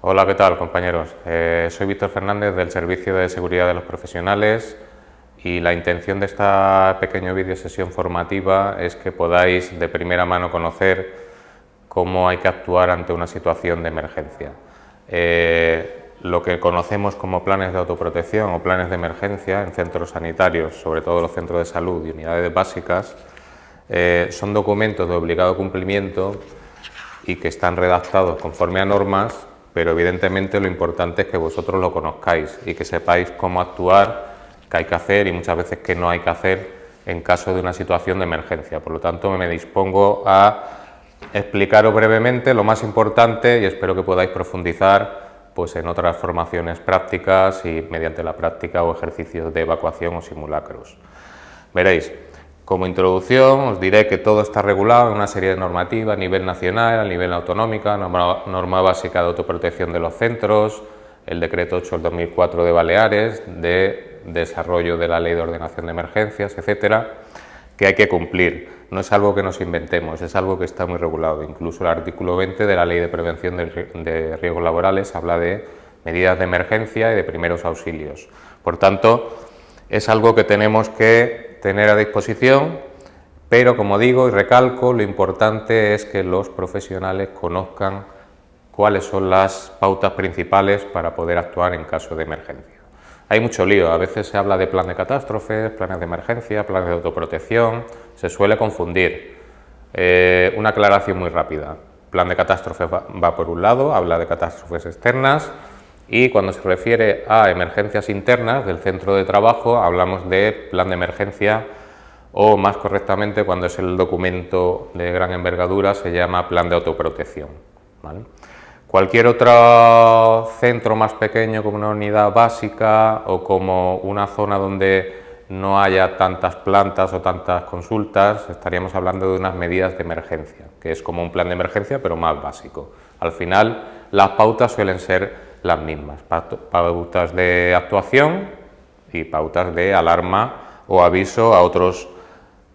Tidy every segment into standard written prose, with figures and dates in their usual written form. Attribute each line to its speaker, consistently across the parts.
Speaker 1: Hola, ¿qué tal, compañeros? Soy Víctor Fernández del Servicio de Seguridad de los Profesionales y la intención de esta pequeña videosesión formativa es que podáis de primera mano conocer cómo hay que actuar ante una situación de emergencia. Lo que conocemos como planes de autoprotección o planes de emergencia en centros sanitarios, sobre todo los centros de salud y unidades básicas, son documentos de obligado cumplimiento y que están redactados conforme a normas, pero evidentemente lo importante es que vosotros lo conozcáis y que sepáis cómo actuar, qué hay que hacer y muchas veces qué no hay que hacer en caso de una situación de emergencia. Por lo tanto, me dispongo a explicaros brevemente lo más importante y espero que podáis profundizar pues, en otras formaciones prácticas y mediante la práctica o ejercicios de evacuación o simulacros. Veréis. Como introducción os diré que todo está regulado en una serie de normativas a nivel nacional, a nivel autonómico, norma básica de autoprotección de los centros, el decreto 8 del 2004 de Baleares, de desarrollo de la ley de ordenación de emergencias, etcétera, que hay que cumplir. No es algo que nos inventemos, es algo que está muy regulado. Incluso el artículo 20 de la ley de prevención de riesgos laborales habla de medidas de emergencia y de primeros auxilios. Por tanto, es algo que tenemos que tener a disposición, pero como digo y recalco, lo importante es que los profesionales conozcan cuáles son las pautas principales para poder actuar en caso de emergencia. Hay mucho lío, a veces se habla de plan de catástrofes, planes de emergencia, planes de autoprotección, se suele confundir. Una aclaración muy rápida, plan de catástrofes va por un lado, habla de catástrofes externas, y cuando se refiere a emergencias internas del centro de trabajo hablamos de plan de emergencia o más correctamente cuando es el documento de gran envergadura se llama plan de autoprotección, ¿vale? Cualquier otro centro más pequeño como una unidad básica o como una zona donde no haya tantas plantas o tantas consultas estaríamos hablando de unas medidas de emergencia, que es como un plan de emergencia pero más básico. Al final las pautas suelen ser las mismas, pautas de actuación y pautas de alarma o aviso a otros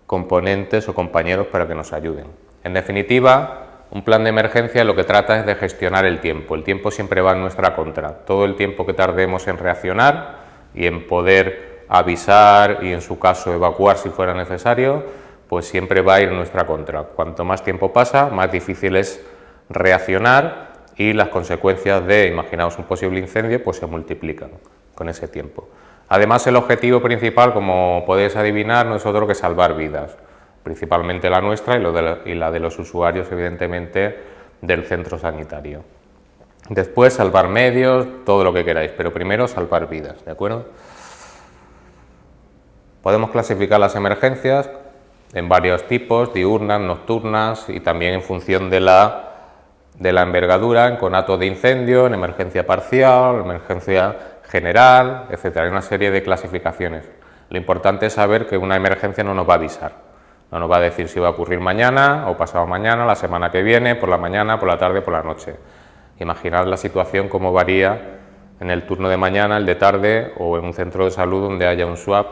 Speaker 1: componentes o compañeros para que nos ayuden. En definitiva, un plan de emergencia lo que trata es de gestionar el tiempo siempre va en nuestra contra, todo el tiempo que tardemos en reaccionar y en poder avisar y en su caso evacuar si fuera necesario, pues siempre va a ir en nuestra contra. Cuanto más tiempo pasa, más difícil es reaccionar y las consecuencias de, imaginaos un posible incendio, pues se multiplican con ese tiempo. Además, el objetivo principal, como podéis adivinar, no es otro que salvar vidas, principalmente la nuestra y la de los usuarios, evidentemente, del centro sanitario. Después, salvar medios, todo lo que queráis, pero primero salvar vidas, ¿de acuerdo? Podemos clasificar las emergencias en varios tipos, diurnas, nocturnas y también en función de la envergadura, en conato de incendio, en emergencia parcial, emergencia general, etcétera. Hay una serie de clasificaciones. Lo importante es saber que una emergencia no nos va a avisar, no nos va a decir si va a ocurrir mañana o pasado mañana, la semana que viene, por la mañana, por la tarde, por la noche. Imaginad la situación cómo varía en el turno de mañana, el de tarde o en un centro de salud donde haya un SWAP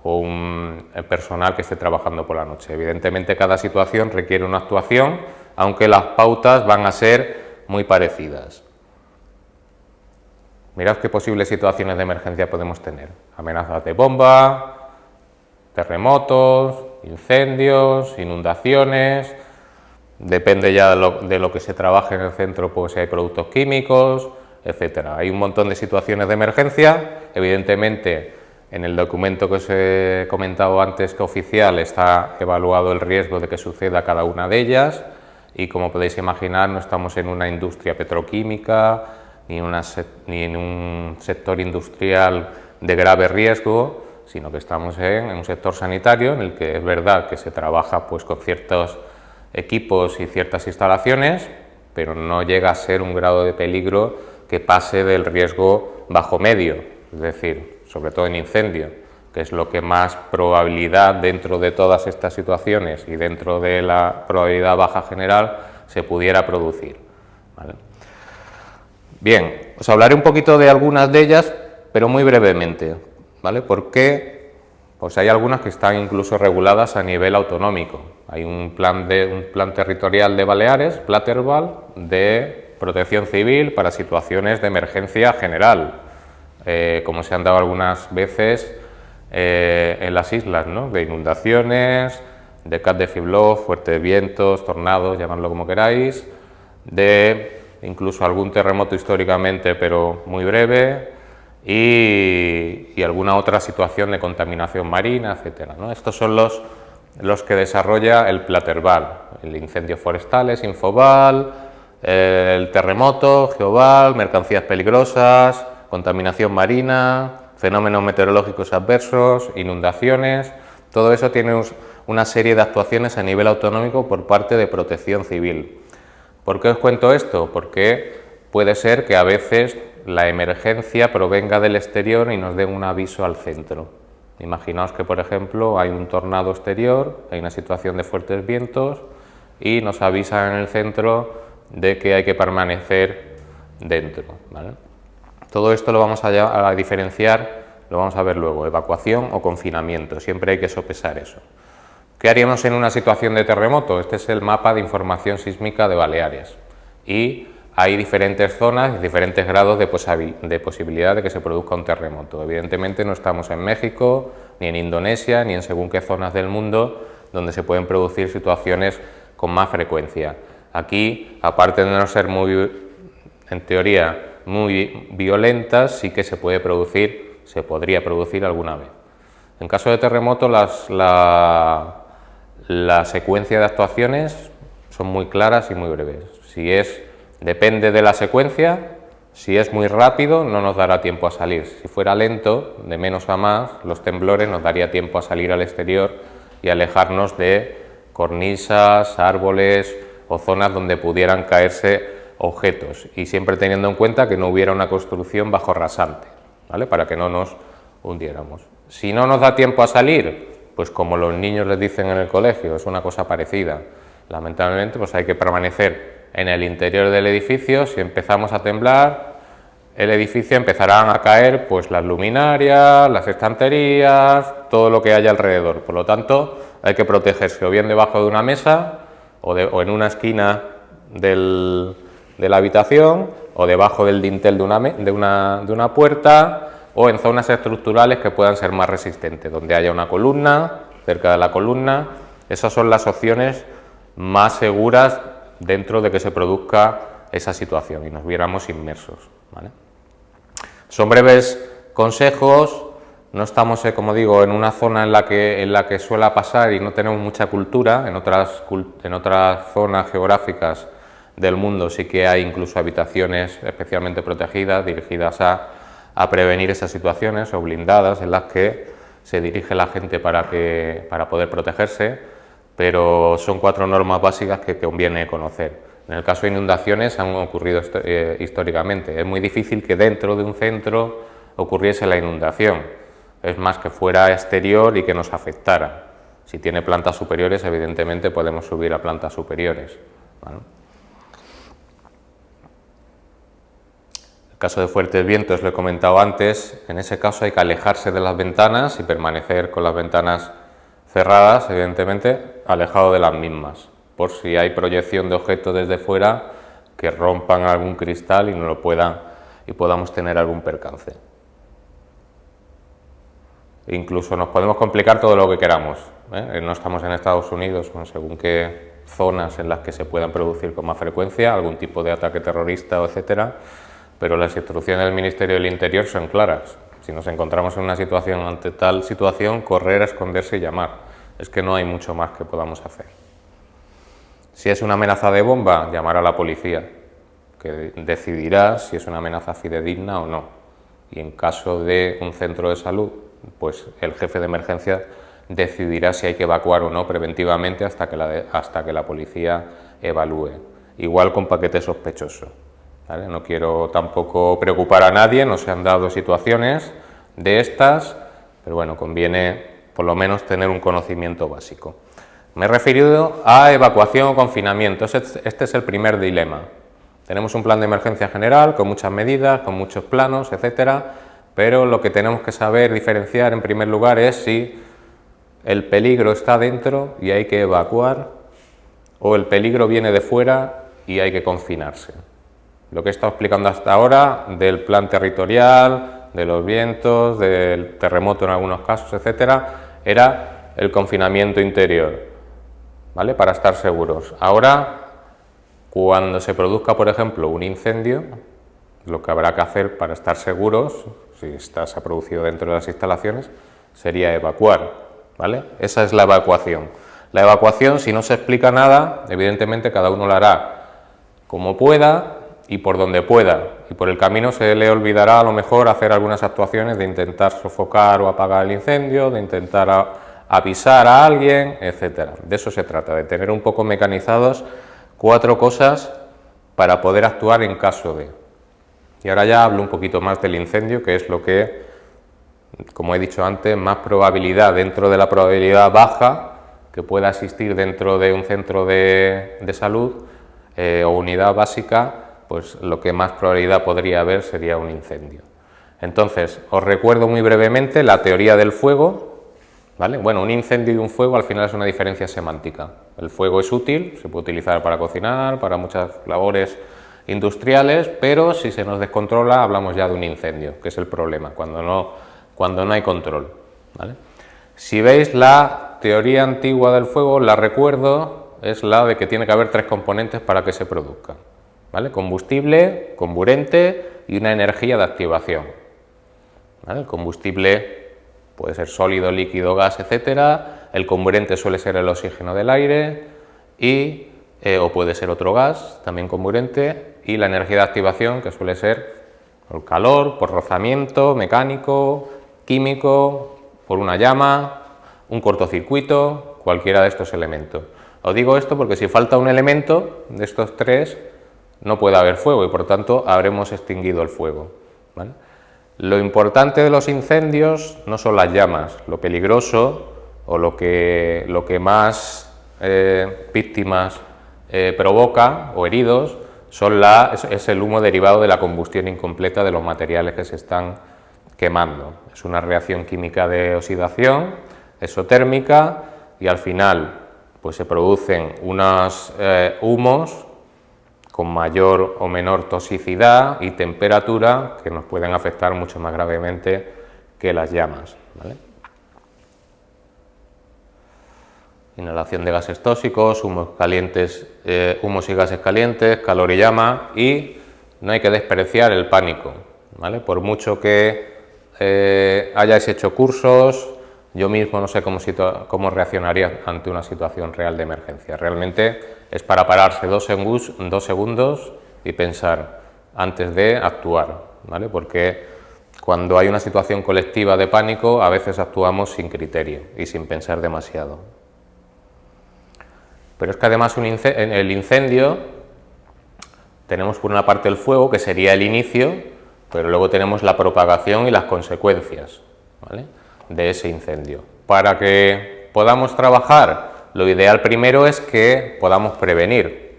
Speaker 1: o un personal que esté trabajando por la noche. Evidentemente cada situación requiere una actuación, aunque las pautas van a ser muy parecidas. Mirad qué posibles situaciones de emergencia podemos tener. Amenazas de bomba, terremotos, incendios, inundaciones, depende ya de lo que se trabaje en el centro, pues si hay productos químicos, etcétera. Hay un montón de situaciones de emergencia, evidentemente en el documento que os he comentado antes que oficial está evaluado el riesgo de que suceda cada una de ellas y como podéis imaginar no estamos en una industria petroquímica ni en un sector industrial de grave riesgo, sino que estamos en un sector sanitario en el que es verdad que se trabaja pues, con ciertos equipos y ciertas instalaciones, pero no llega a ser un grado de peligro que pase del riesgo bajo medio, es decir, sobre todo en incendio, que es lo que más probabilidad dentro de todas estas situaciones y dentro de la probabilidad baja general se pudiera producir, ¿vale? Bien, os hablaré un poquito de algunas de ellas, pero muy brevemente, ¿vale? Porque pues hay algunas que están incluso reguladas a nivel autonómico. Hay un plan territorial de Baleares, Platerval, de protección civil para situaciones de emergencia general, como se han dado algunas veces en las islas, ¿no? De inundaciones, de cat de fibló, fuertes vientos, tornados, llamadlo como queráis, de incluso algún terremoto históricamente, pero muy breve, y alguna otra situación de contaminación marina, etcétera, ¿no? Estos son los que desarrolla el Platerval, el incendios forestales, Infoval, el terremoto, Geoval, mercancías peligrosas, contaminación marina, fenómenos meteorológicos adversos, inundaciones. Todo eso tiene una serie de actuaciones a nivel autonómico por parte de Protección Civil. ¿Por qué os cuento esto? Porque puede ser que a veces la emergencia provenga del exterior y nos dé un aviso al centro. Imaginaos que, por ejemplo, hay un tornado exterior, hay una situación de fuertes vientos y nos avisan en el centro de que hay que permanecer dentro, ¿vale? Todo esto lo vamos a diferenciar, lo vamos a ver luego, evacuación o confinamiento, siempre hay que sopesar eso. ¿Qué haríamos en una situación de terremoto? Este es el mapa de información sísmica de Baleares y hay diferentes zonas y diferentes grados de posibilidad de que se produzca un terremoto. Evidentemente no estamos en México, ni en Indonesia, ni en según qué zonas del mundo donde se pueden producir situaciones con más frecuencia. Aquí, aparte de no ser en teoría, muy violentas, sí que se podría producir alguna vez. En caso de terremoto, la secuencia de actuaciones son muy claras y muy breves. Depende de la secuencia, si es muy rápido no nos dará tiempo a salir. Si fuera lento, de menos a más, los temblores nos daría tiempo a salir al exterior y alejarnos de cornisas, árboles o zonas donde pudieran caerse objetos, y siempre teniendo en cuenta que no hubiera una construcción bajo rasante, ¿vale? Para que no nos hundiéramos. Si no nos da tiempo a salir, pues como los niños les dicen en el colegio, es una cosa parecida. Lamentablemente, pues hay que permanecer en el interior del edificio. Si empezamos a temblar, el edificio empezarán a caer pues las luminarias, las estanterías, todo lo que haya alrededor. Por lo tanto, hay que protegerse o bien debajo de una mesa o en una esquina de la habitación o debajo del dintel de una puerta o en zonas estructurales que puedan ser más resistentes, donde haya una columna, cerca de la columna. Esas son las opciones más seguras dentro de que se produzca esa situación y nos viéramos inmersos, ¿vale? Son breves consejos, no estamos, como digo, en una zona en la que suele pasar y no tenemos mucha cultura. En otras zonas geográficas del mundo sí que hay incluso habitaciones especialmente protegidas, dirigidas a prevenir esas situaciones, o blindadas, en las que se dirige la gente para poder protegerse, pero son 4 normas básicas que conviene conocer. En el caso de inundaciones han ocurrido históricamente. Es muy difícil que dentro de un centro ocurriese la inundación, es más que fuera exterior y que nos afectara. Si tiene plantas superiores, evidentemente podemos subir a plantas superiores, ¿vale? En el caso de fuertes vientos, lo he comentado antes, en ese caso hay que alejarse de las ventanas y permanecer con las ventanas cerradas, evidentemente, alejado de las mismas, por si hay proyección de objetos desde fuera que rompan algún cristal y podamos tener algún percance. Incluso nos podemos complicar todo lo que queramos, ¿eh? No estamos en Estados Unidos, con según qué zonas en las que se puedan producir con más frecuencia algún tipo de ataque terrorista, etcétera, pero las instrucciones del Ministerio del Interior son claras. Si nos encontramos en una situación, ante tal situación, correr, esconderse y llamar. Es que no hay mucho más que podamos hacer. Si es una amenaza de bomba, llamar a la policía, que decidirá si es una amenaza fidedigna o no. Y en caso de un centro de salud, pues el jefe de emergencia decidirá si hay que evacuar o no preventivamente hasta que la policía evalúe. Igual con paquete sospechoso, ¿vale? No quiero tampoco preocupar a nadie, no se han dado situaciones de estas, pero bueno, conviene por lo menos tener un conocimiento básico. Me he referido a evacuación o confinamiento. Este es el primer dilema. Tenemos un plan de emergencia general con muchas medidas, con muchos planos, etcétera, pero lo que tenemos que saber diferenciar en primer lugar es si el peligro está dentro y hay que evacuar o el peligro viene de fuera y hay que confinarse. Lo que he estado explicando hasta ahora del plan territorial, de los vientos, del terremoto en algunos casos, etcétera, era el confinamiento interior, ¿vale? Para estar seguros. Ahora, cuando se produzca, por ejemplo, un incendio, lo que habrá que hacer para estar seguros, si se ha producido dentro de las instalaciones, sería evacuar, ¿vale? Esa es la evacuación. La evacuación, si no se explica nada, evidentemente cada uno la hará como pueda y por donde pueda, y por el camino se le olvidará a lo mejor hacer algunas actuaciones de intentar sofocar o apagar el incendio, de intentar avisar a alguien, etcétera. De eso se trata, de tener un poco mecanizados 4 cosas para poder actuar en caso de. Y ahora ya hablo un poquito más del incendio, que es lo que, como he dicho antes, más probabilidad dentro de la probabilidad baja que pueda existir dentro de un centro de salud o unidad básica, pues lo que más probabilidad podría haber sería un incendio. Entonces, os recuerdo muy brevemente la teoría del fuego, ¿vale? Bueno, un incendio y un fuego al final es una diferencia semántica. El fuego es útil, se puede utilizar para cocinar, para muchas labores industriales, pero si se nos descontrola hablamos ya de un incendio, que es el problema, cuando no hay control, ¿vale? Si veis la teoría antigua del fuego, la recuerdo, es la de que tiene que haber 3 componentes para que se produzca, ¿vale? Combustible, comburente y una energía de activación, ¿vale? El combustible puede ser sólido, líquido, gas, etcétera. El comburente suele ser el oxígeno del aire o puede ser otro gas, también comburente, y la energía de activación, que suele ser por calor, por rozamiento mecánico, químico, por una llama, un cortocircuito, cualquiera de estos elementos. Os digo esto porque si falta un elemento de estos 3, no puede haber fuego y por tanto habremos extinguido el fuego, ¿vale? Lo importante de los incendios no son las llamas, lo peligroso o lo que más víctimas provoca o heridos es el humo derivado de la combustión incompleta de los materiales que se están quemando. Es una reacción química de oxidación exotérmica y al final pues se producen unos humos con mayor o menor toxicidad y temperatura que nos pueden afectar mucho más gravemente que las llamas, ¿vale? Inhalación de gases tóxicos, humos y gases calientes, calor y llama, y no hay que despreciar el pánico, ¿vale? Por mucho que hayáis hecho cursos, yo mismo no sé cómo reaccionaría ante una situación real de emergencia. Realmente es para pararse 2 segundos y pensar antes de actuar, ¿vale? Porque cuando hay una situación colectiva de pánico, a veces actuamos sin criterio y sin pensar demasiado. Pero es que además en el incendio tenemos por una parte el fuego, que sería el inicio, pero luego tenemos la propagación y las consecuencias, ¿vale?, de ese incendio. Para que podamos trabajar, lo ideal primero es que podamos prevenir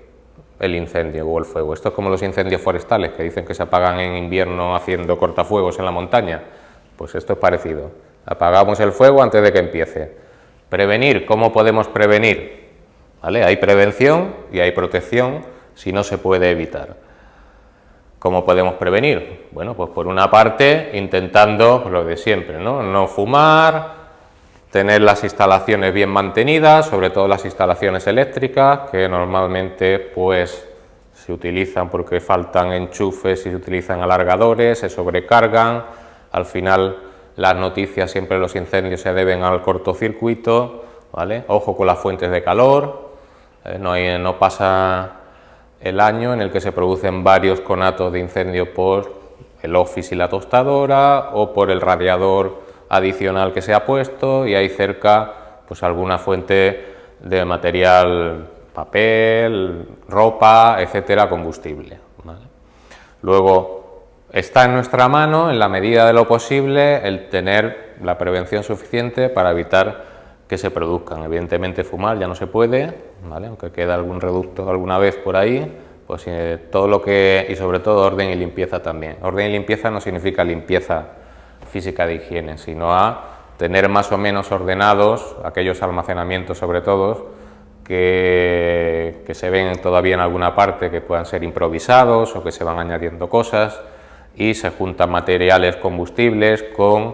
Speaker 1: el incendio o el fuego. Esto es como los incendios forestales, que dicen que se apagan en invierno haciendo cortafuegos en la montaña. Pues esto es parecido. Apagamos el fuego antes de que empiece. Prevenir, ¿cómo podemos prevenir? ¿Vale? Hay prevención y hay protección si no se puede evitar. ¿Cómo podemos prevenir? Bueno, pues por una parte intentando lo de siempre, ¿no? No fumar, tener las instalaciones bien mantenidas, sobre todo las instalaciones eléctricas, que normalmente pues se utilizan porque faltan enchufes y se utilizan alargadores, se sobrecargan. Al final las noticias siempre de los incendios se deben al cortocircuito, ¿vale? Ojo con las fuentes de calor. No pasa el año en el que se producen varios conatos de incendio por el office y la tostadora o por el radiador adicional que se ha puesto y hay cerca pues alguna fuente de material, papel, ropa, etcétera, combustible, ¿vale? Luego está en nuestra mano, en la medida de lo posible, el tener la prevención suficiente para evitar que se produzcan. Evidentemente fumar ya no se puede, ¿vale?, aunque queda algún reducto alguna vez por ahí, pues todo lo que, y sobre todo orden y limpieza también. Orden y limpieza no significa limpieza física de higiene, sino a tener más o menos ordenados aquellos almacenamientos, sobre todo, que se ven todavía en alguna parte que puedan ser improvisados o que se van añadiendo cosas y se juntan materiales combustibles con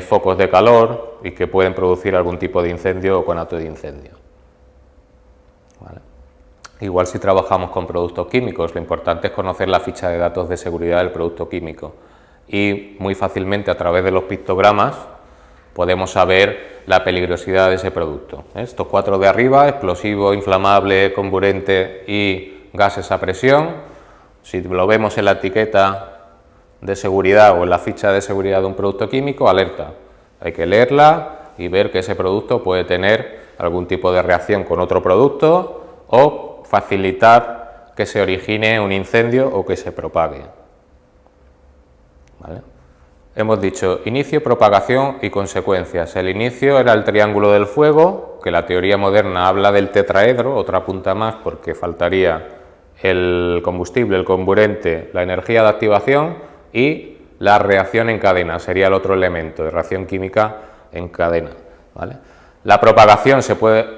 Speaker 1: focos de calor y que pueden producir algún tipo de incendio o conato de incendio. ¿Vale? Igual si trabajamos con productos químicos, lo importante es conocer la ficha de datos de seguridad del producto químico y muy fácilmente a través de los pictogramas podemos saber la peligrosidad de ese producto. Estos 4 de arriba, explosivo, inflamable, comburente y gases a presión, si lo vemos en la etiqueta de seguridad o en la ficha de seguridad de un producto químico, alerta. Hay que leerla y ver que ese producto puede tener algún tipo de reacción con otro producto o facilitar que se origine un incendio o que se propague. ¿Vale? Hemos dicho inicio, propagación y consecuencias. El inicio era el triángulo del fuego, que la teoría moderna habla del tetraedro, otra punta más porque faltaría el combustible, el comburente, la energía de activación y la reacción en cadena, sería el otro elemento de reacción química en cadena. ¿Vale? La propagación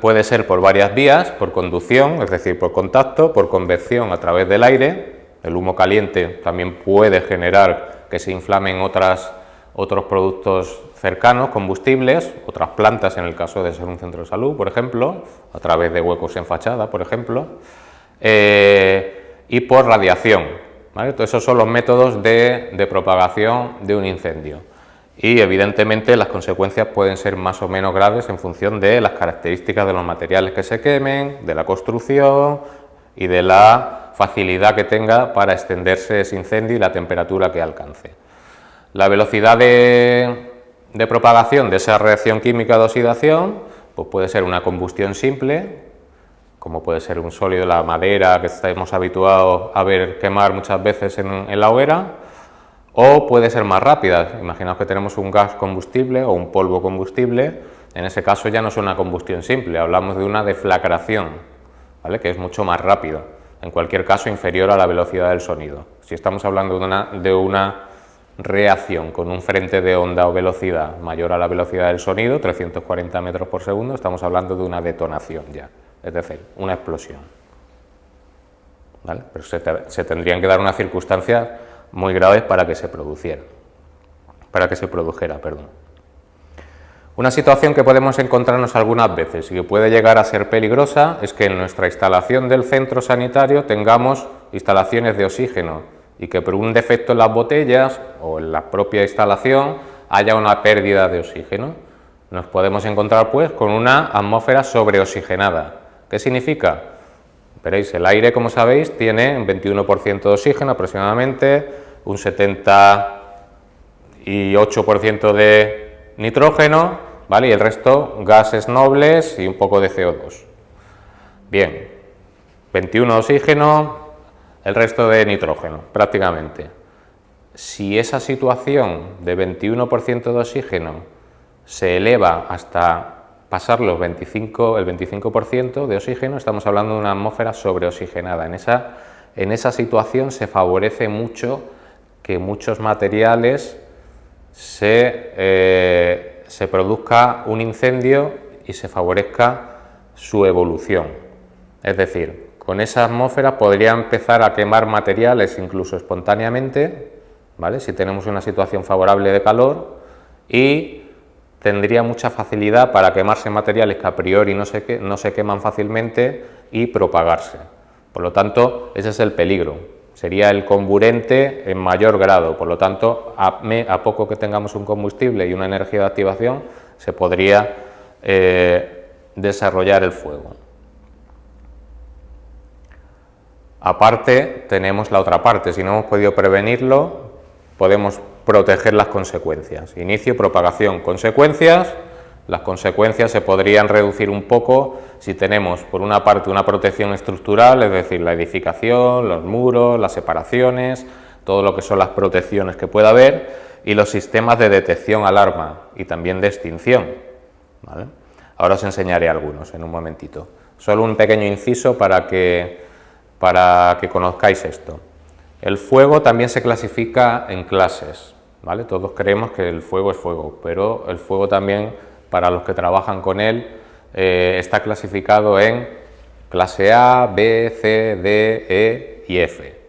Speaker 1: puede ser por varias vías, por conducción, es decir, por contacto, por convección a través del aire. El humo caliente también puede generar que se inflamen otros productos cercanos, combustibles, otras plantas en el caso de ser un centro de salud, por ejemplo, a través de huecos en fachada, por ejemplo, y por radiación. ¿Vale? Entonces, esos son los métodos de propagación de un incendio. Y evidentemente las consecuencias pueden ser más o menos graves en función de las características de los materiales que se quemen, de la construcción y de la facilidad que tenga para extenderse ese incendio y la temperatura que alcance. La velocidad de propagación de esa reacción química de oxidación pues puede ser una combustión simple, como puede ser un sólido, la madera que estamos habituados a ver quemar muchas veces en la hoguera, o puede ser más rápida. Imaginaos que tenemos un gas combustible o un polvo combustible, en ese caso ya no es una combustión simple, hablamos de una deflagración, ¿vale? Que es mucho más rápido, en cualquier caso inferior a la velocidad del sonido. Si estamos hablando de una reacción con un frente de onda o velocidad mayor a la velocidad del sonido, 340 metros por segundo, estamos hablando de una detonación ya, es decir, una explosión. ¿Vale? Pero se tendrían que dar unas circunstancias muy graves para que se produjera. Una situación que podemos encontrarnos algunas veces y que puede llegar a ser peligrosa es que en nuestra instalación del centro sanitario tengamos instalaciones de oxígeno y que por un defecto en las botellas o en la propia instalación haya una pérdida de oxígeno. Nos podemos encontrar pues con una atmósfera sobreoxigenada. ¿Qué significa? Veréis, el aire, como sabéis, tiene un 21% de oxígeno aproximadamente, un 78% de nitrógeno, ¿vale? Y el resto gases nobles y un poco de CO2. Bien, 21 de oxígeno, el resto de nitrógeno, prácticamente. Si esa situación de 21% de oxígeno se eleva hasta pasar el 25% de oxígeno, estamos hablando de una atmósfera sobreoxigenada. En esa situación se favorece mucho que muchos materiales se produzca un incendio y se favorezca su evolución. Es decir, con esa atmósfera podría empezar a quemar materiales incluso espontáneamente, ¿vale? Si tenemos una situación favorable de calor, y tendría mucha facilidad para quemarse materiales que a priori no se queman fácilmente y propagarse. Por lo tanto, ese es el peligro. Sería el comburente en mayor grado. Por lo tanto, a poco que tengamos un combustible y una energía de activación, se podría desarrollar el fuego. Aparte, tenemos la otra parte. Si no hemos podido prevenirlo, podemos proteger las consecuencias. Inicio, propagación, consecuencias. Las consecuencias se podrían reducir un poco si tenemos, por una parte, una protección estructural, es decir, la edificación, los muros, las separaciones, todo lo que son las protecciones que pueda haber, y los sistemas de detección alarma y también de extinción. ¿Vale? Ahora os enseñaré algunos en un momentito. Solo un pequeño inciso para que conozcáis esto. El fuego también se clasifica en clases, ¿vale? Todos creemos que el fuego es fuego, pero el fuego también, para los que trabajan con él, está clasificado en clase A, B, C, D, E y F,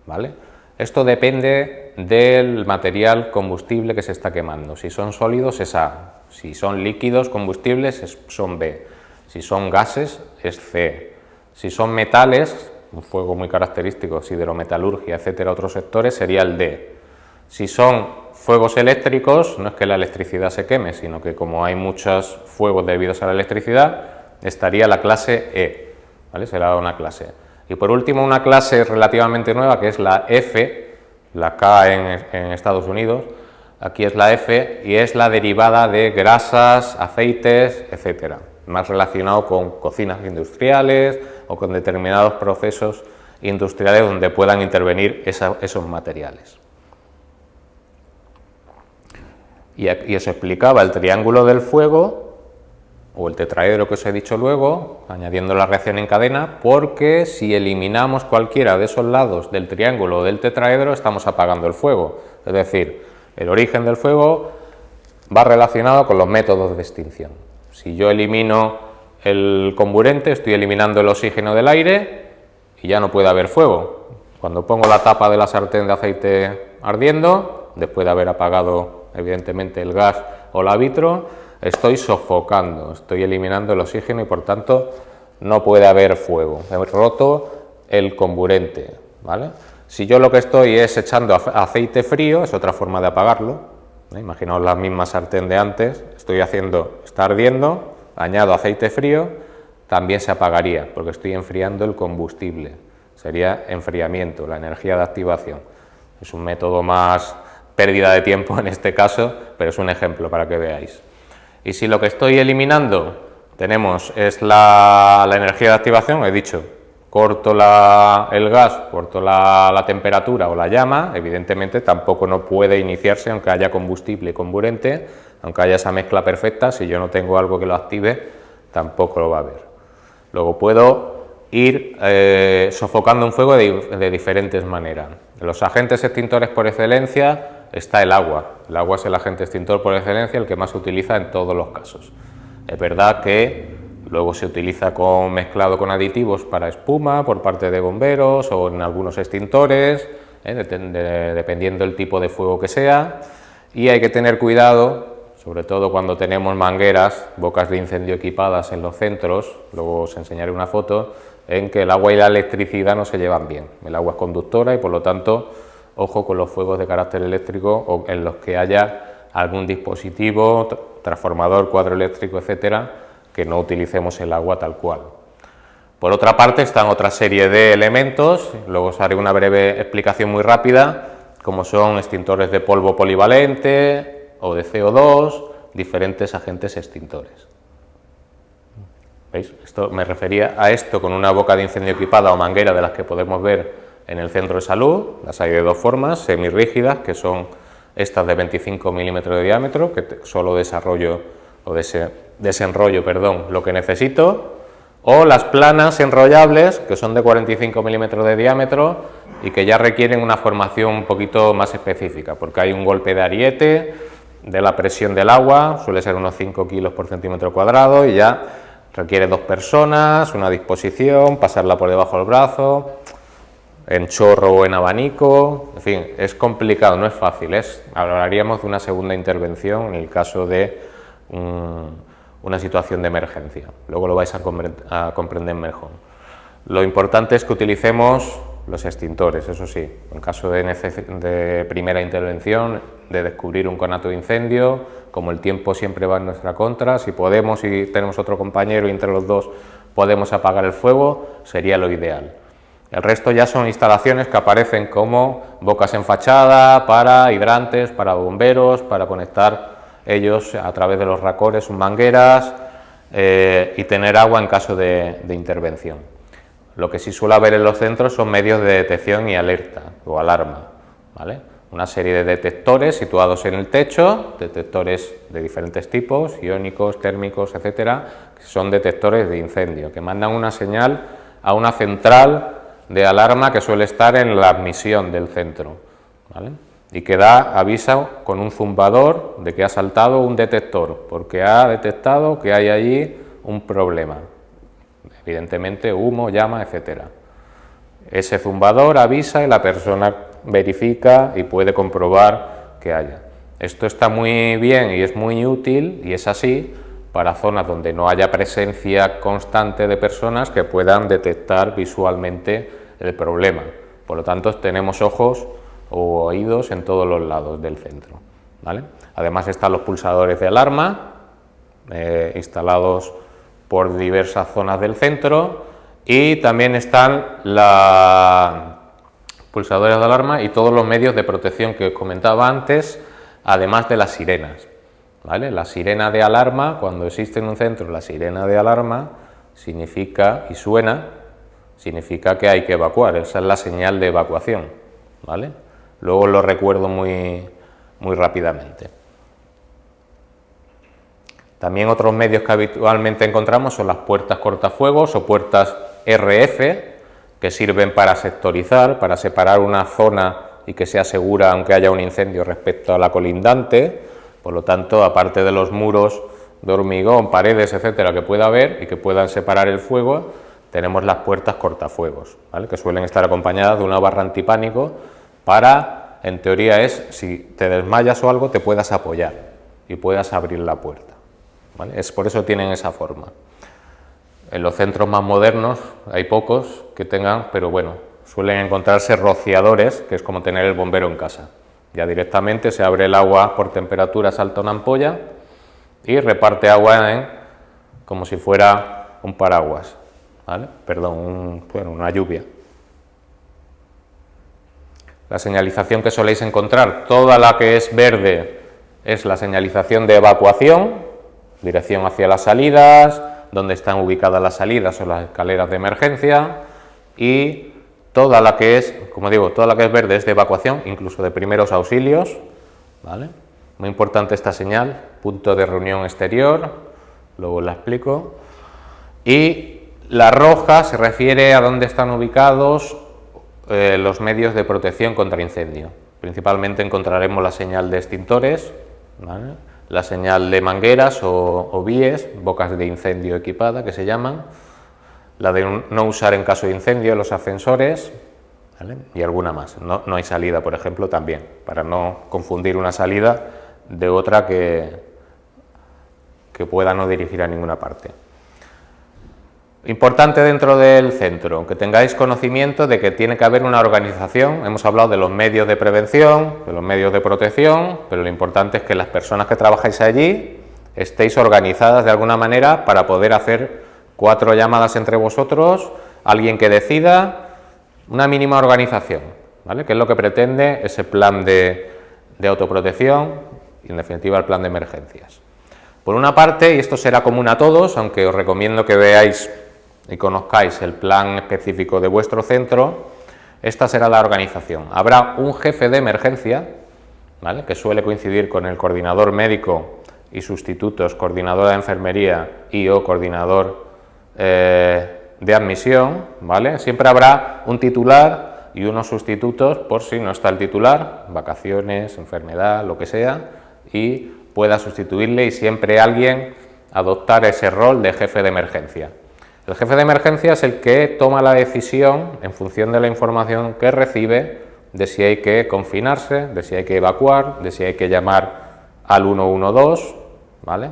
Speaker 1: ¿vale? Esto depende del material combustible que se está quemando. Si son sólidos es A, si son líquidos combustibles son B, si son gases es C, si son metales, un fuego muy característico, siderometalurgia, etcétera, otros sectores, sería el D. Si son fuegos eléctricos, no es que la electricidad se queme, sino que como hay muchos fuegos debidos a la electricidad, estaría la clase E, ¿vale? Será una clase. Y por último, una clase relativamente nueva, que es la F, la K en Estados Unidos, aquí es la F, y es la derivada de grasas, aceites, etcétera, más relacionado con cocinas industriales o con determinados procesos industriales donde puedan intervenir esos materiales. Y os explicaba el triángulo del fuego, o el tetraedro que os he dicho luego, añadiendo la reacción en cadena, porque si eliminamos cualquiera de esos lados del triángulo o del tetraedro, estamos apagando el fuego. Es decir, el origen del fuego va relacionado con los métodos de extinción. Si yo elimino el comburente, estoy eliminando el oxígeno del aire y ya no puede haber fuego. Cuando pongo la tapa de la sartén de aceite ardiendo, después de haber apagado evidentemente el gas o la vitro, estoy sofocando, estoy eliminando el oxígeno y por tanto no puede haber fuego. He roto el comburente, ¿vale? Si yo lo que estoy es echando aceite frío, es otra forma de apagarlo, ¿eh? Imaginaos la misma sartén de antes, está ardiendo, añado aceite frío, también se apagaría porque estoy enfriando el combustible. Sería enfriamiento, la energía de activación. Es un método más pérdida de tiempo en este caso, pero es un ejemplo para que veáis. Y si lo que estoy eliminando es la energía de activación, he dicho, corto el gas, corto la temperatura o la llama, evidentemente tampoco no puede iniciarse aunque haya combustible y comburente, aunque haya esa mezcla perfecta, si yo no tengo algo que lo active, tampoco lo va a haber. Luego puedo ir sofocando un fuego de diferentes maneras. Los agentes extintores por excelencia está el agua. El agua es el agente extintor por excelencia, el que más se utiliza en todos los casos. Es verdad que luego se utiliza mezclado con aditivos para espuma por parte de bomberos o en algunos extintores, dependiendo del tipo de fuego que sea, y hay que tener cuidado, sobre todo cuando tenemos mangueras, bocas de incendio equipadas en los centros, luego os enseñaré una foto, en que el agua y la electricidad no se llevan bien. El agua es conductora y por lo tanto ojo con los fuegos de carácter eléctrico o en los que haya algún dispositivo, transformador, cuadro eléctrico, etcétera, que no utilicemos el agua tal cual. Por otra parte están otra serie de elementos, luego os haré una breve explicación muy rápida, como son extintores de polvo polivalente o de CO2, diferentes agentes extintores. ¿Veis? Me refería a esto con una boca de incendio equipada o manguera de las que podemos ver en el centro de salud. Las hay de dos formas, semirrígidas, que son estas de 25 milímetros de diámetro, que solo desenrollo lo que necesito, o las planas enrollables, que son de 45 milímetros de diámetro y que ya requieren una formación un poquito más específica, porque hay un golpe de ariete de la presión del agua, suele ser unos 5 kilos por centímetro cuadrado y ya requiere 2 personas, una disposición, pasarla por debajo del brazo, en chorro o en abanico, en fin, es complicado, no es fácil, hablaríamos de una segunda intervención en el caso de una situación de emergencia, luego lo vais a comprender mejor. Lo importante es que utilicemos los extintores, eso sí, en caso de primera intervención, de descubrir un conato de incendio, como el tiempo siempre va en nuestra contra, si podemos y tenemos otro compañero y entre los dos podemos apagar el fuego, sería lo ideal. El resto ya son instalaciones que aparecen como bocas en fachada, para hidrantes, para bomberos, para conectar ellos a través de los racores sus mangueras y tener agua en caso de intervención. Lo que sí suele haber en los centros son medios de detección y alerta o alarma, ¿vale? Una serie de detectores situados en el techo, detectores de diferentes tipos, iónicos, térmicos, etcétera, que son detectores de incendio, que mandan una señal a una central de alarma que suele estar en la admisión del centro, ¿vale? Y que da aviso con un zumbador de que ha saltado un detector, porque ha detectado que hay allí un problema. Evidentemente humo, llama, etcétera. Ese zumbador avisa y la persona verifica y puede comprobar que haya. Esto está muy bien y es muy útil, y es así, para zonas donde no haya presencia constante de personas que puedan detectar visualmente el problema. Por lo tanto, tenemos ojos o oídos en todos los lados del centro, ¿vale? Además están los pulsadores de alarma, instalados por diversas zonas del centro, y también están los pulsadores de alarma y todos los medios de protección que os comentaba antes, además de las sirenas, ¿vale? La sirena de alarma, cuando existe en un centro la sirena de alarma, significa, y suena, significa que hay que evacuar. Esa es la señal de evacuación, ¿vale? Luego lo recuerdo muy rápidamente. También otros medios que habitualmente encontramos son las puertas cortafuegos o puertas RF, que sirven para sectorizar, para separar una zona y que sea segura aunque haya un incendio respecto a la colindante. Por lo tanto, aparte de los muros de hormigón, paredes, etcétera, que pueda haber y que puedan separar el fuego, tenemos las puertas cortafuegos, ¿vale? Que suelen estar acompañadas de una barra antipánico para, en teoría, si te desmayas o algo, te puedas apoyar y puedas abrir la puerta, ¿vale? Es por eso tienen esa forma. En los centros más modernos hay pocos que tengan, pero bueno, suelen encontrarse rociadores, que es como tener el bombero en casa. Ya directamente se abre el agua por temperatura, salta una ampolla y reparte agua como si fuera un paraguas, ¿vale? Perdón, una lluvia. La señalización que soléis encontrar, toda la que es verde, es la señalización de evacuación, dirección hacia las salidas, donde están ubicadas las salidas o las escaleras de emergencia, y toda la que es, como digo, toda la que es verde es de evacuación, incluso de primeros auxilios, ¿vale? Muy importante esta señal, punto de reunión exterior, luego la explico. Y la roja se refiere a dónde están ubicados los medios de protección contra incendio. Principalmente encontraremos la señal de extintores, ¿vale? La señal de mangueras o BIES, bocas de incendio equipada que se llaman, la de no usar en caso de incendio los ascensores, ¿vale? Y alguna más. No hay salida, por ejemplo, también, para no confundir una salida de otra que pueda no dirigir a ninguna parte. Importante dentro del centro, que tengáis conocimiento de que tiene que haber una organización. Hemos hablado de los medios de prevención, de los medios de protección, pero lo importante es que las personas que trabajáis allí estéis organizadas de alguna manera para poder hacer 4 llamadas entre vosotros, alguien que decida, una mínima organización, ¿vale? Que es lo que pretende ese plan de autoprotección y, en definitiva, el plan de emergencias. Por una parte, y esto será común a todos, aunque os recomiendo que veáis y conozcáis el plan específico de vuestro centro, esta será la organización. Habrá un jefe de emergencia, ¿vale? Que suele coincidir con el coordinador médico y sustitutos, coordinador de enfermería y o coordinador de admisión, ¿vale? Siempre habrá un titular y unos sustitutos por si no está el titular, vacaciones, enfermedad, lo que sea, y pueda sustituirle, y siempre alguien adoptar ese rol de jefe de emergencia. El jefe de emergencia es el que toma la decisión, en función de la información que recibe, de si hay que confinarse, de si hay que evacuar, de si hay que llamar al 112, ¿vale?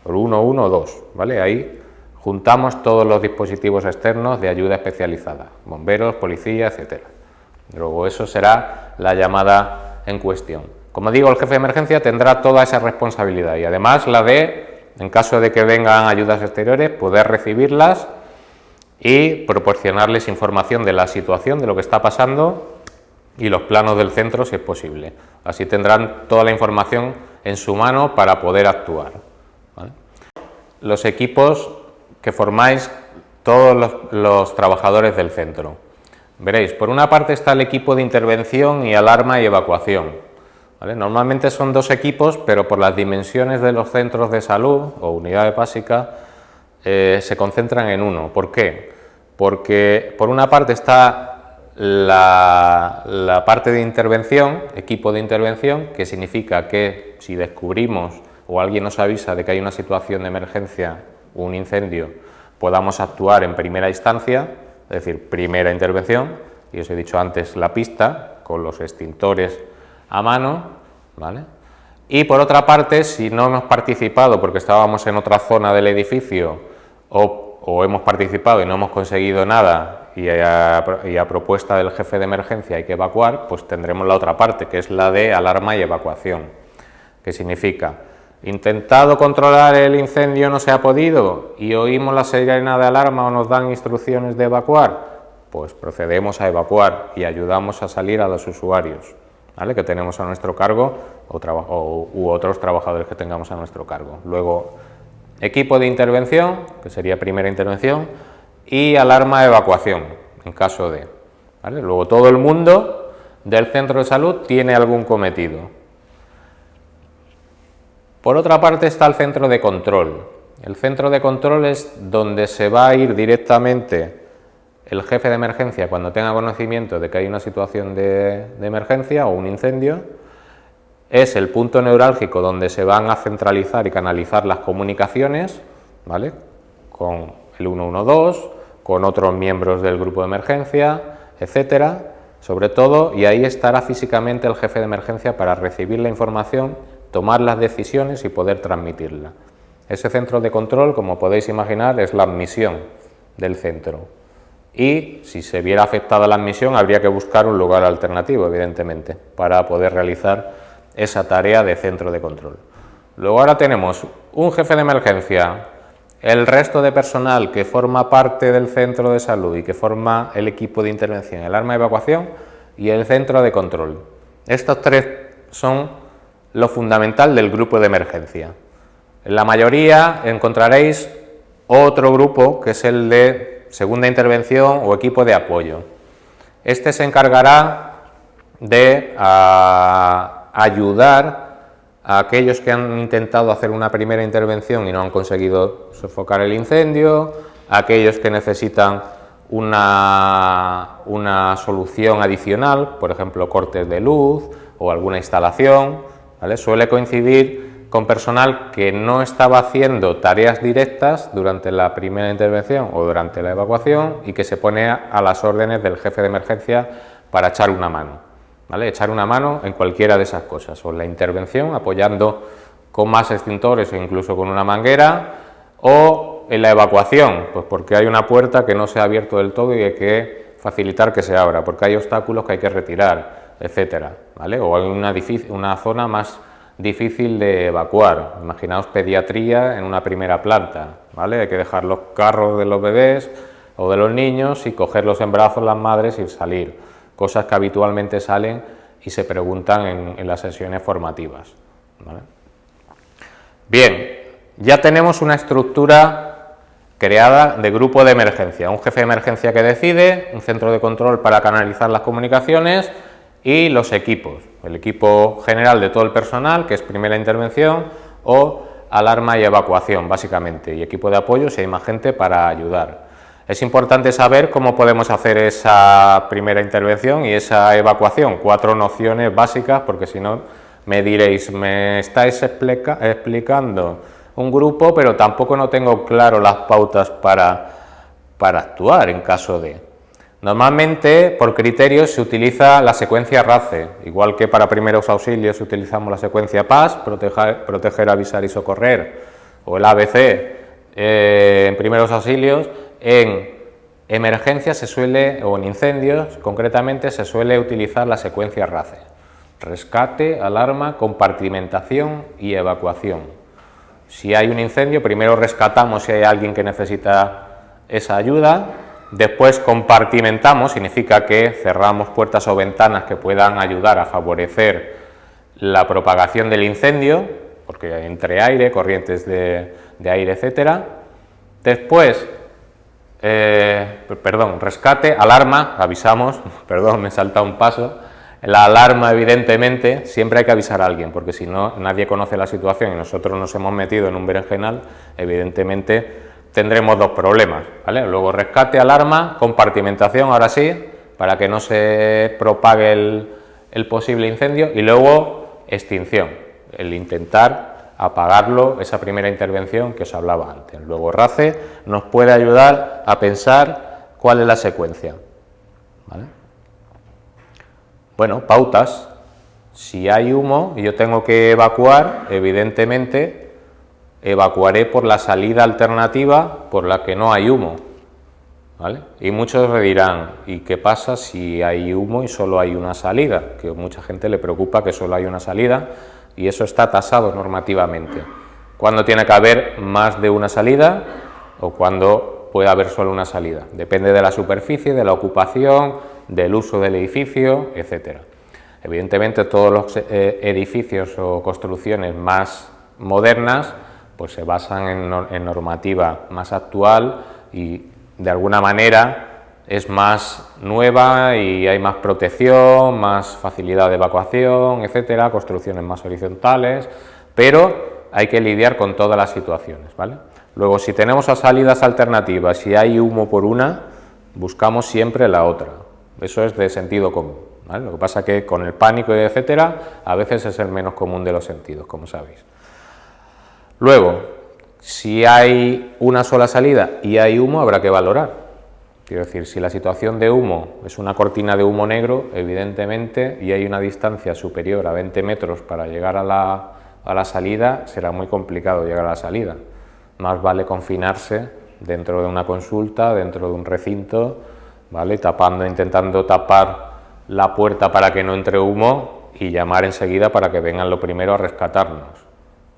Speaker 1: El 112, ¿vale? Ahí juntamos todos los dispositivos externos de ayuda especializada, bomberos, policía, etcétera. Luego eso será la llamada en cuestión. Como digo, el jefe de emergencia tendrá toda esa responsabilidad y además la de, en caso de que vengan ayudas exteriores, poder recibirlas y proporcionarles información de la situación, de lo que está pasando y los planos del centro si es posible. Así tendrán toda la información en su mano para poder actuar, ¿vale? Los equipos que formáis todos los trabajadores del centro. Veréis, por una parte está el equipo de intervención y alarma y evacuación, ¿vale? Normalmente son 2 equipos, pero por las dimensiones de los centros de salud o unidades básicas se concentran en uno. ¿Por qué? Porque por una parte está la parte de intervención, equipo de intervención, que significa que si descubrimos o alguien nos avisa de que hay una situación de emergencia un incendio, podamos actuar en primera instancia, es decir, primera intervención, y os he dicho antes la pista, con los extintores a mano, ¿vale? Y por otra parte, si no hemos participado porque estábamos en otra zona del edificio o hemos participado y no hemos conseguido nada y a propuesta del jefe de emergencia hay que evacuar, pues tendremos la otra parte, que es la de alarma y evacuación. ¿Qué significa? Intentado controlar el incendio, no se ha podido y oímos la sirena de alarma o nos dan instrucciones de evacuar, pues procedemos a evacuar y ayudamos a salir a los usuarios, ¿vale?, que tenemos a nuestro cargo u otros trabajadores que tengamos a nuestro cargo. Luego, equipo de intervención, que sería primera intervención, y alarma de evacuación, en caso de, ¿vale? Luego, todo el mundo del centro de salud tiene algún cometido. Por otra parte está el centro de control. El centro de control es donde se va a ir directamente el jefe de emergencia cuando tenga conocimiento de que hay una situación de emergencia o un incendio. Es el punto neurálgico donde se van a centralizar y canalizar las comunicaciones, ¿vale?, con el 112, con otros miembros del grupo de emergencia, etcétera, sobre todo, y ahí estará físicamente el jefe de emergencia para recibir la información, tomar las decisiones y poder transmitirla. Ese centro de control, como podéis imaginar, es la admisión del centro. Y si se viera afectada la admisión, habría que buscar un lugar alternativo, evidentemente, para poder realizar esa tarea de centro de control. Luego ahora tenemos un jefe de emergencia, el resto de personal que forma parte del centro de salud y que forma el equipo de intervención, el alarma de evacuación y el centro de control. Estos tres son lo fundamental del grupo de emergencia. En la mayoría encontraréis otro grupo que es el de segunda intervención o equipo de apoyo. Este se encargará de ayudar a aquellos que han intentado hacer una primera intervención y no han conseguido sofocar el incendio, a aquellos que necesitan una solución adicional, por ejemplo, cortes de luz o alguna instalación, ¿vale? Suele coincidir con personal que no estaba haciendo tareas directas durante la primera intervención o durante la evacuación y que se pone a las órdenes del jefe de emergencia para echar una mano, ¿vale? Echar una mano en cualquiera de esas cosas, o en la intervención apoyando con más extintores o incluso con una manguera, o en la evacuación, pues porque hay una puerta que no se ha abierto del todo y hay que facilitar que se abra, porque hay obstáculos que hay que retirar, etcétera, ¿vale? O hay una zona más difícil de evacuar. Imaginaos pediatría en una primera planta, ¿vale? Hay que dejar los carros de los bebés o de los niños y cogerlos en brazos las madres y salir, cosas que habitualmente salen y se preguntan en las sesiones formativas, ¿vale? Bien, ya tenemos una estructura creada de grupo de emergencia, un jefe de emergencia que decide, un centro de control para canalizar las comunicaciones y los equipos, el equipo general de todo el personal, que es primera intervención, o alarma y evacuación, básicamente, y equipo de apoyo si hay más gente para ayudar. Es importante saber cómo podemos hacer esa primera intervención y esa evacuación, 4 nociones básicas, porque si no me diréis, me estáis explicando un grupo, pero tampoco no tengo claro las pautas para actuar en caso de... Normalmente, por criterios, se utiliza la secuencia RACE, igual que para primeros auxilios utilizamos la secuencia PAS, proteger, avisar y socorrer, o el ABC en primeros auxilios. En emergencias o en incendios, concretamente, se suele utilizar la secuencia RACE, rescate, alarma, compartimentación y evacuación. Si hay un incendio, primero rescatamos si hay alguien que necesita esa ayuda. Después compartimentamos, significa que cerramos puertas o ventanas que puedan ayudar a favorecer la propagación del incendio, porque entre aire, corrientes de aire, etcétera. Después, rescate, alarma, avisamos, perdón, me he saltado un paso. La alarma, evidentemente, siempre hay que avisar a alguien, porque si no, nadie conoce la situación y nosotros nos hemos metido en un berenjenal, evidentemente tendremos dos problemas, ¿vale? Luego rescate, alarma, compartimentación, ahora sí, para que no se propague el posible incendio, y luego extinción, el intentar apagarlo, esa primera intervención que os hablaba antes. Luego RACE nos puede ayudar a pensar cuál es la secuencia, ¿vale? Bueno, pautas. Si hay humo y yo tengo que evacuar, evidentemente evacuaré por la salida alternativa por la que no hay humo, ¿vale? Y muchos me dirán, ¿y qué pasa si hay humo y solo hay una salida? Que a mucha gente le preocupa que solo hay una salida y eso está tasado normativamente. ¿Cuándo tiene que haber más de una salida o cuándo puede haber solo una salida? Depende de la superficie, de la ocupación, del uso del edificio, etcétera. Evidentemente todos los edificios o construcciones más modernas pues se basan en normativa más actual y de alguna manera es más nueva y hay más protección, más facilidad de evacuación, etcétera, construcciones más horizontales, pero hay que lidiar con todas las situaciones, ¿vale? Luego, si tenemos salidas alternativas y hay humo por una, buscamos siempre la otra, eso es de sentido común, ¿vale? Lo que pasa es que con el pánico, etcétera, a veces es el menos común de los sentidos, como sabéis. Luego, si hay una sola salida y hay humo, habrá que valorar. Quiero decir, si la situación de humo es una cortina de humo negro, evidentemente, y hay una distancia superior a 20 metros para llegar a la salida, será muy complicado llegar a la salida. Más vale confinarse dentro de una consulta, dentro de un recinto, ¿vale? Intentando tapar la puerta para que no entre humo y llamar enseguida para que vengan lo primero a rescatarnos.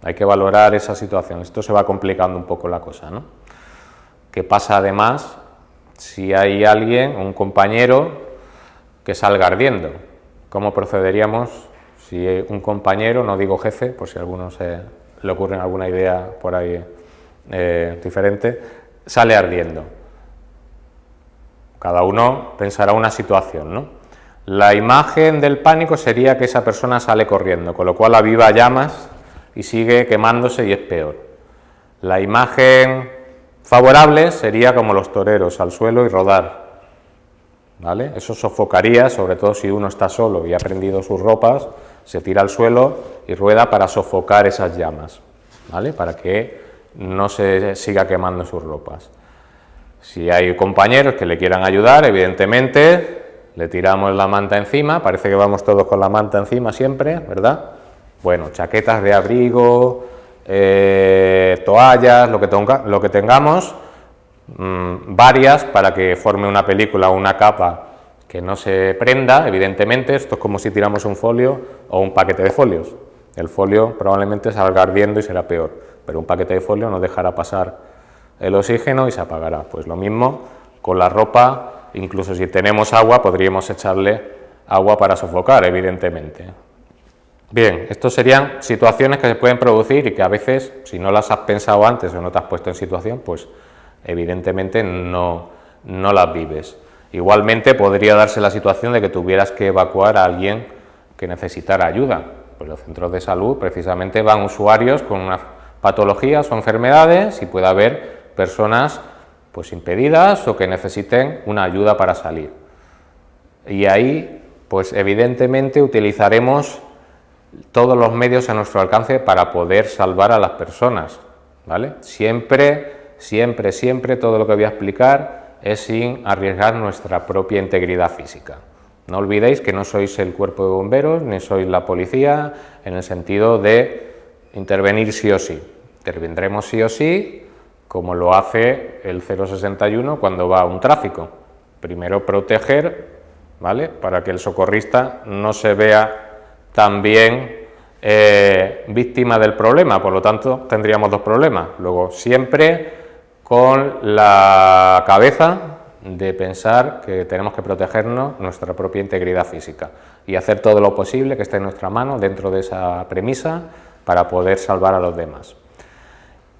Speaker 1: Hay que valorar esa situación. Esto se va complicando un poco la cosa, ¿no? ¿Qué pasa además si hay alguien, un compañero, que salga ardiendo? ¿Cómo procederíamos si un compañero, no digo jefe, por si a alguno le ocurre alguna idea por ahí diferente, sale ardiendo? Cada uno pensará una situación, ¿no? La imagen del pánico sería que esa persona sale corriendo, con lo cual aviva llamas y sigue quemándose y es peor. La imagen favorable sería como los toreros, al suelo y rodar, ¿vale? Eso sofocaría, sobre todo si uno está solo y ha prendido sus ropas, se tira al suelo y rueda para sofocar esas llamas, ¿vale? Para que no se siga quemando sus ropas. Si hay compañeros que le quieran ayudar, evidentemente le tiramos la manta encima, parece que vamos todos con la manta encima siempre, ¿verdad? Bueno, chaquetas de abrigo, toallas, lo que tengamos, varias para que forme una película o una capa que no se prenda, evidentemente. Esto es como si tiramos un folio o un paquete de folios. El folio probablemente salga ardiendo y será peor, pero un paquete de folio no dejará pasar el oxígeno y se apagará. Pues lo mismo con la ropa, incluso si tenemos agua podríamos echarle agua para sofocar, evidentemente. Bien, estas serían situaciones que se pueden producir y que a veces, si no las has pensado antes o no te has puesto en situación, pues evidentemente no las vives. Igualmente podría darse la situación de que tuvieras que evacuar a alguien que necesitara ayuda. Pues los centros de salud precisamente van usuarios con unas patologías o enfermedades y puede haber personas pues impedidas o que necesiten una ayuda para salir. Y ahí, pues evidentemente utilizaremos todos los medios a nuestro alcance para poder salvar a las personas, ¿vale? Siempre todo lo que voy a explicar es sin arriesgar nuestra propia integridad física. No olvidéis que no sois el cuerpo de bomberos ni sois la policía en el sentido de intervenir sí o sí. Intervendremos sí o sí, como lo hace el 061 cuando va a un tráfico. Primero proteger, ¿vale? Para que el socorrista no se vea también víctima del problema, por lo tanto tendríamos dos problemas. Luego siempre con la cabeza de pensar que tenemos que protegernos nuestra propia integridad física y hacer todo lo posible que esté en nuestra mano dentro de esa premisa para poder salvar a los demás.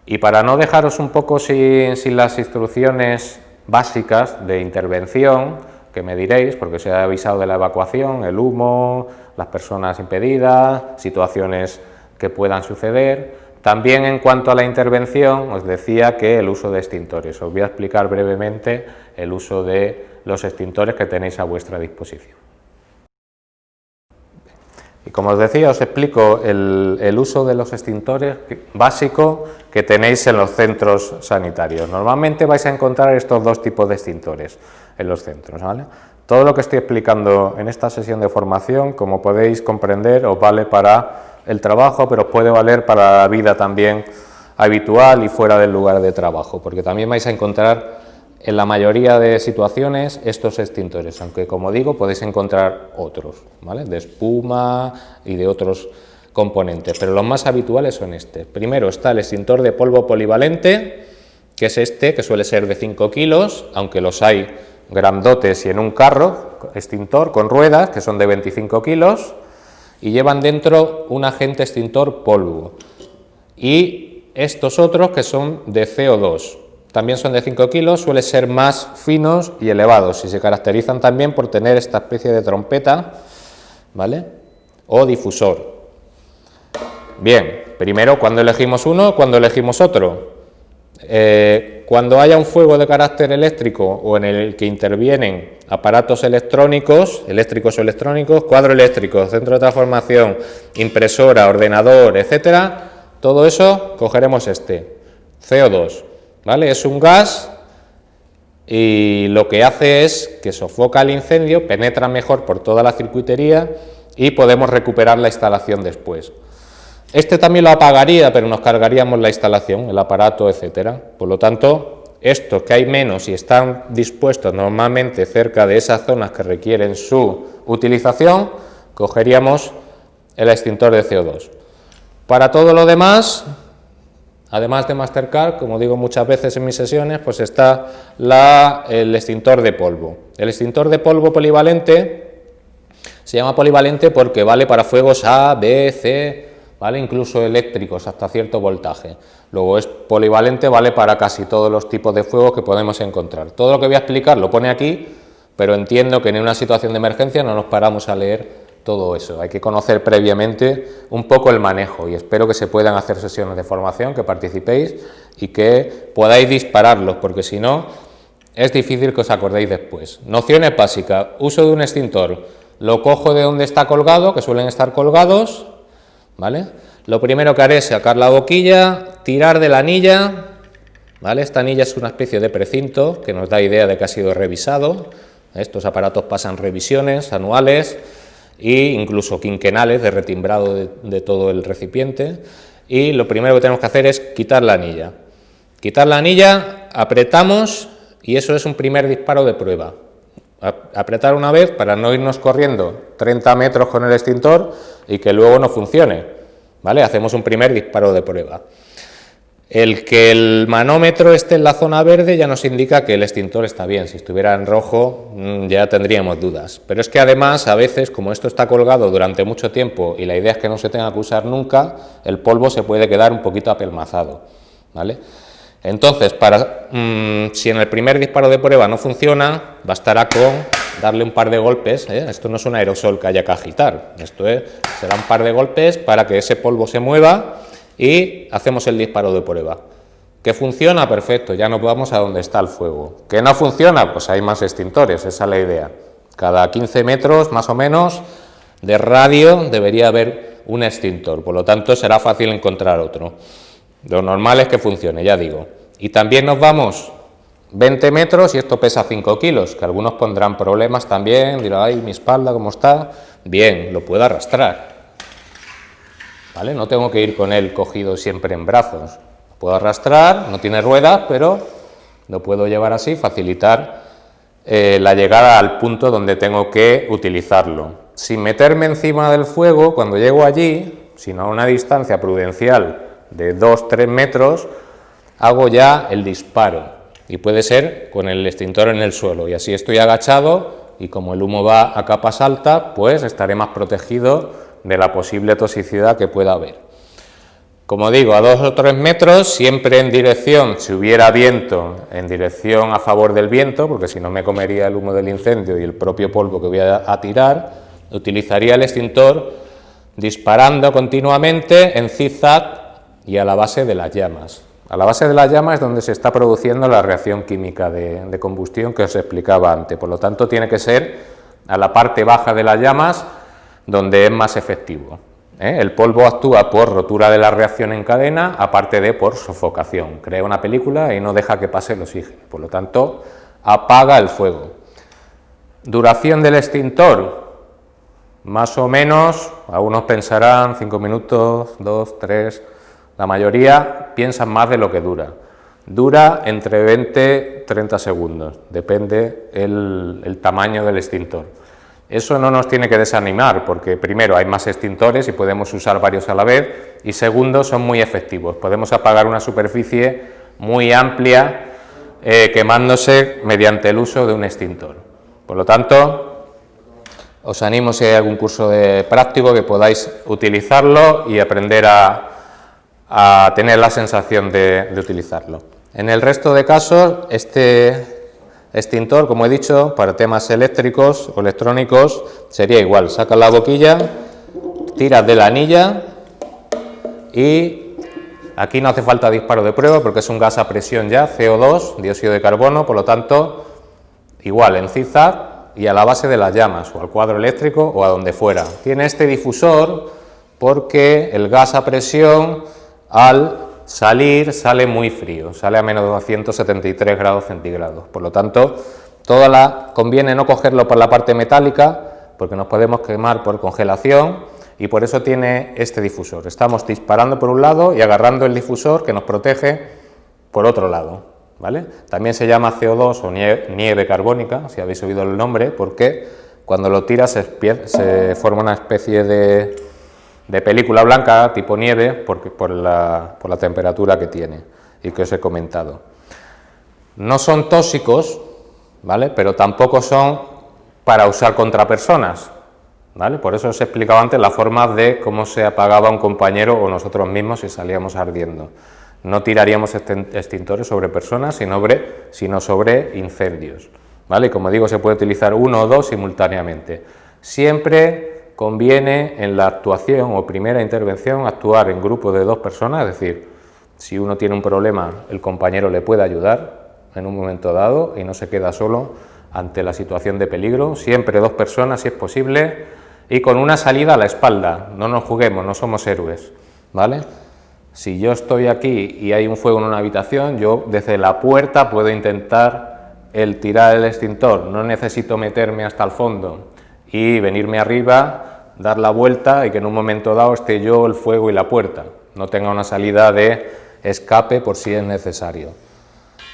Speaker 1: Y para no dejaros un poco sin las instrucciones básicas de intervención, que me diréis, porque os he avisado de la evacuación, el humo, las personas impedidas, situaciones que puedan suceder. También en cuanto a la intervención, os decía que el uso de extintores. Os voy a explicar brevemente el uso de los extintores que tenéis a vuestra disposición. Y como os decía, os explico el uso de los extintores básico que tenéis en los centros sanitarios. Normalmente vais a encontrar estos dos tipos de extintores en los centros, ¿vale? Todo lo que estoy explicando en esta sesión de formación, como podéis comprender, os vale para el trabajo, pero os puede valer para la vida también habitual y fuera del lugar de trabajo, porque también vais a encontrar en la mayoría de situaciones estos extintores, aunque como digo podéis encontrar otros, ¿vale? De espuma y de otros componentes, pero los más habituales son este. Primero está el extintor de polvo polivalente, que es este, que suele ser de 5 kilos, aunque los hay grandotes y en un carro extintor con ruedas, que son de 25 kilos, y llevan dentro un agente extintor polvo. Y estos otros que son de CO2. También son de 5 kilos, suelen ser más finos y elevados y se caracterizan también por tener esta especie de trompeta, ¿vale? O difusor. Bien, primero, ¿cuándo elegimos uno? ¿Cuándo elegimos otro? Cuando haya un fuego de carácter eléctrico o en el que intervienen aparatos electrónicos, eléctricos o electrónicos, cuadro eléctrico, centro de transformación, impresora, ordenador, etcétera, todo eso cogeremos este, CO2. ¿Vale? Es un gas y lo que hace es que sofoca el incendio, penetra mejor por toda la circuitería y podemos recuperar la instalación después. Este también lo apagaría, pero nos cargaríamos la instalación, el aparato, etcétera. Por lo tanto, estos que hay menos y están dispuestos normalmente cerca de esas zonas que requieren su utilización, cogeríamos el extintor de CO2. Para todo lo demás, además de Mastercard, como digo muchas veces en mis sesiones, pues está el extintor de polvo. El extintor de polvo polivalente se llama polivalente porque vale para fuegos A, B, C, ¿vale? Incluso eléctricos hasta cierto voltaje. Luego es polivalente, vale para casi todos los tipos de fuegos que podemos encontrar. Todo lo que voy a explicar lo pone aquí, pero entiendo que en una situación de emergencia no nos paramos a leer todo eso, hay que conocer previamente un poco el manejo y espero que se puedan hacer sesiones de formación, que participéis y que podáis dispararlos, porque si no es difícil que os acordéis después. Nociones básicas: uso de un extintor, lo cojo de donde está colgado, que suelen estar colgados, ¿vale? Lo primero que haré es sacar la boquilla, tirar de la anilla, ¿vale? Esta anilla es una especie de precinto que nos da idea de que ha sido revisado. Estos aparatos pasan revisiones anuales e incluso quinquenales de retimbrado de todo el recipiente, y lo primero que tenemos que hacer es quitar la anilla. Quitar la anilla, apretamos y eso es un primer disparo de prueba. Apretar una vez para no irnos corriendo 30 metros con el extintor y que luego no funcione, ¿vale? Hacemos un primer disparo de prueba. El que el manómetro esté en la zona verde ya nos indica que el extintor está bien. Si estuviera en rojo ya tendríamos dudas. Pero es que además a veces, como esto está colgado durante mucho tiempo y la idea es que no se tenga que usar nunca, el polvo se puede quedar un poquito apelmazado, ¿vale? Entonces, si en el primer disparo de prueba no funciona, bastará con darle un par de golpes, ¿eh? Esto no es un aerosol que haya que agitar, esto será un par de golpes para que ese polvo se mueva y hacemos el disparo de prueba. ¿Que funciona? Perfecto, ya nos vamos a donde está el fuego. ¿Que no funciona? Pues hay más extintores, esa es la idea. Cada 15 metros, más o menos, de radio debería haber un extintor, por lo tanto será fácil encontrar otro. Lo normal es que funcione, ya digo. Y también nos vamos 20 metros y esto pesa 5 kilos, que algunos pondrán problemas también, dirán, ay, mi espalda, ¿cómo está? Bien, lo puedo arrastrar. ¿Vale? No tengo que ir con él cogido siempre en brazos. Lo puedo arrastrar, no tiene ruedas, pero lo puedo llevar así, facilitar la llegada al punto donde tengo que utilizarlo. Sin meterme encima del fuego, cuando llego allí, sino a una distancia prudencial de 2-3 metros, hago ya el disparo. Y puede ser con el extintor en el suelo. Y así estoy agachado y como el humo va a capas altas, pues estaré más protegido de la posible toxicidad que pueda haber. Como digo, a 2 o 3 metros, siempre en dirección, si hubiera viento, en dirección a favor del viento, porque si no me comería el humo del incendio y el propio polvo que voy a tirar, utilizaría el extintor disparando continuamente en zigzag y a la base de las llamas. A la base de las llamas es donde se está produciendo la reacción química de combustión que os explicaba antes, por lo tanto tiene que ser a la parte baja de las llamas, donde es más efectivo. El polvo actúa por rotura de la reacción en cadena, aparte de por sofocación. Crea una película y no deja que pase el oxígeno, por lo tanto, apaga el fuego. Duración del extintor, más o menos, algunos pensarán 5 minutos, 2, 3, la mayoría piensan más de lo que dura. Dura entre 20 y 30 segundos, depende el tamaño del extintor. Eso no nos tiene que desanimar, porque primero hay más extintores y podemos usar varios a la vez, y segundo son muy efectivos, podemos apagar una superficie muy amplia quemándose mediante el uso de un extintor. Por lo tanto, os animo, si hay algún curso de práctico, que podáis utilizarlo y aprender a tener la sensación de utilizarlo. En el resto de casos, este extintor, como he dicho, para temas eléctricos o electrónicos sería igual. Sacas la boquilla, tiras de la anilla y aquí no hace falta disparo de prueba porque es un gas a presión ya, CO2, dióxido de carbono, por lo tanto, igual en zigzag y a la base de las llamas o al cuadro eléctrico o a donde fuera. Tiene este difusor porque el gas a presión al salir sale muy frío, sale a menos 273 grados centígrados, por lo tanto conviene no cogerlo por la parte metálica porque nos podemos quemar por congelación y por eso tiene este difusor. Estamos disparando por un lado y agarrando el difusor que nos protege por otro lado, ¿vale? También se llama CO2 o nieve carbónica, si habéis oído el nombre, porque cuando lo tiras se forma una especie de película blanca tipo nieve por la temperatura que tiene y que os he comentado. No son tóxicos, ¿vale? Pero tampoco son para usar contra personas, ¿vale? Por eso os he explicado antes la forma de cómo se apagaba un compañero o nosotros mismos si salíamos ardiendo. No tiraríamos extintores sobre personas, sino sobre incendios, ¿vale? Y como digo, se puede utilizar uno o dos simultáneamente. Siempre conviene en la actuación o primera intervención actuar en grupo de 2 personas, es decir, si uno tiene un problema, el compañero le puede ayudar en un momento dado y no se queda solo ante la situación de peligro, siempre 2 personas si es posible y con una salida a la espalda, no nos juguemos, no somos héroes, ¿vale? Si yo estoy aquí y hay un fuego en una habitación, yo desde la puerta puedo intentar tirar el extintor, no necesito meterme hasta el fondo y venirme arriba, dar la vuelta y que en un momento dado esté yo, el fuego y la puerta, no tenga una salida de escape por si es necesario.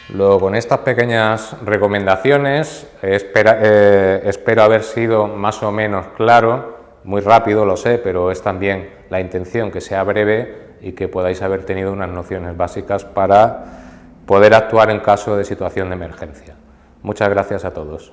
Speaker 1: Luego, con estas pequeñas recomendaciones, espero haber sido más o menos claro, muy rápido lo sé, pero es también la intención que sea breve y que podáis haber tenido unas nociones básicas para poder actuar en caso de situación de emergencia. Muchas gracias a todos.